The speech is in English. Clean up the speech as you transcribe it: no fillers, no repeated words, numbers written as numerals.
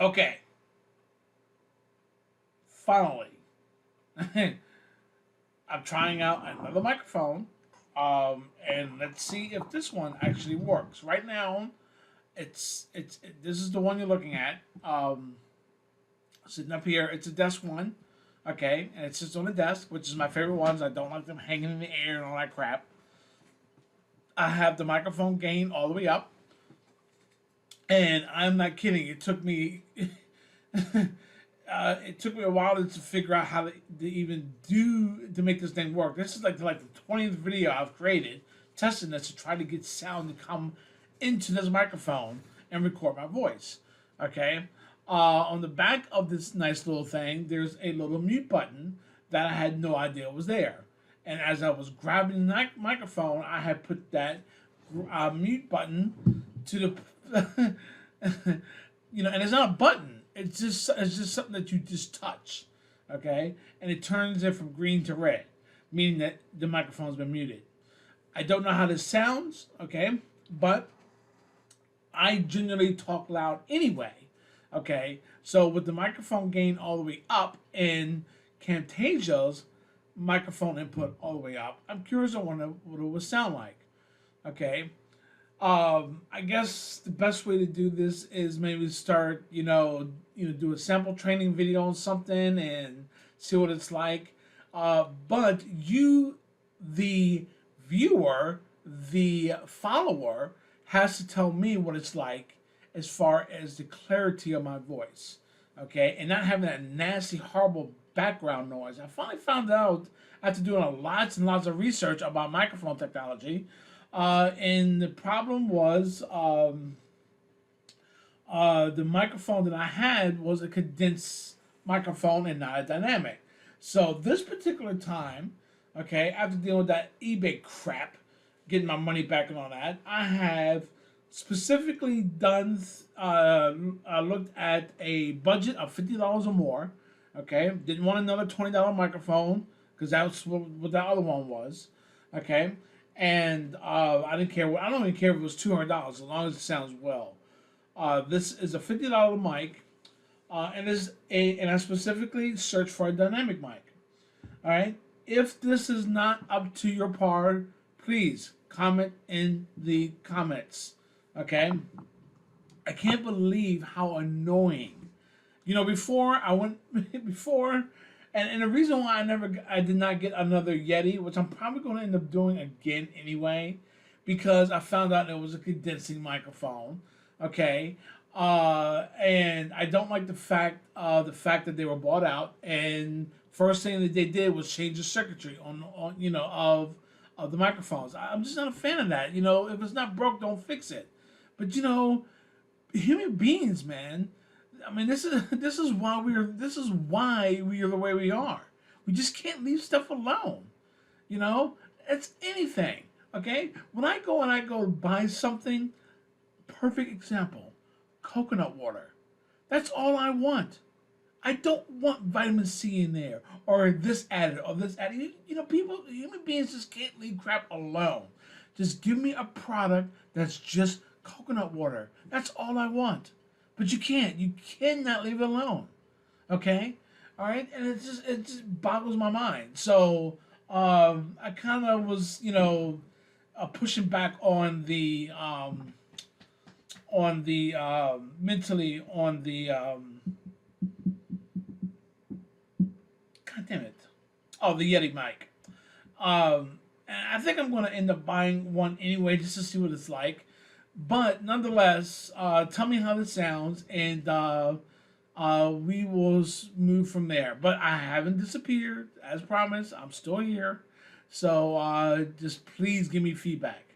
Okay, finally, I'm trying out another microphone, and let's see if this one actually works. Right now, this is the one you're looking at. Sitting up here, it's a desk one, okay, and it sits on the desk, which is my favorite ones. I don't like them hanging in the air and all that crap. I have the microphone gain all the way up, and I'm not kidding. It took me it took me a while to figure out how to even do to make this thing work. This is like the 20th video I've created testing this to try to get sound to come into this microphone and record my voice. Okay, on the back of this nice little thing, there's a little mute button that I had no idea was there. And as I was grabbing the microphone, I had put that mute button to the, and it's not a button. It's just something that you just touch, okay, and it turns it from green to red, meaning that the microphone's been muted. I don't know how this sounds, okay, but I generally talk loud anyway, okay. So with the microphone gain all the way up and Camtasia's microphone input all the way up, I'm curious on what it would sound like, okay. I guess the best way to do this is maybe start, do a sample training video on something and see what it's like. But you, the viewer, the follower, has to tell me what it's like as far as the clarity of my voice, okay, and not having that nasty, horrible background noise. I finally found out after doing lots and lots of research about microphone technology. And the problem was the microphone that I had was a condensed microphone and not a dynamic. So this particular time, okay, after dealing with that eBay crap, getting my money back and all that, I have specifically done, looked at a budget of $50 or more, okay, didn't want another $20 microphone, because that's what the other one was, okay, and I didn't care. I don't even care if it was $200 as long as it sounds well. This is a $50 mic, and I specifically searched for a dynamic mic. All right. If this is not up to your par, please comment in the comments. Okay. I can't believe how annoying. Before I went before. And the reason why I did not get another Yeti, which I'm probably going to end up doing again anyway, because I found out it was a condensing microphone, okay, and I don't like the fact that they were bought out, and first thing that they did was change the circuitry on of the microphones. I'm just not a fan of that. If it's not broke, don't fix it. But human beings, man. I mean, this is why we are the way we are. We just can't leave stuff alone. It's anything. Okay, when I go buy something, perfect example, coconut water. That's all I want. I don't want vitamin C in there or this added or this added. Human beings just can't leave crap alone. Just give me a product that's just coconut water. That's all I want. But you can't. You cannot leave it alone. Okay? All right? And it just boggles my mind. So I kind of was, pushing back on the mentally on the God damn it. Oh, the Yeti mic. And I think I'm going to end up buying one anyway just to see what it's like. But nonetheless, tell me how this sounds, and we will move from there. But I haven't disappeared, as promised. I'm still here. So just please give me feedback.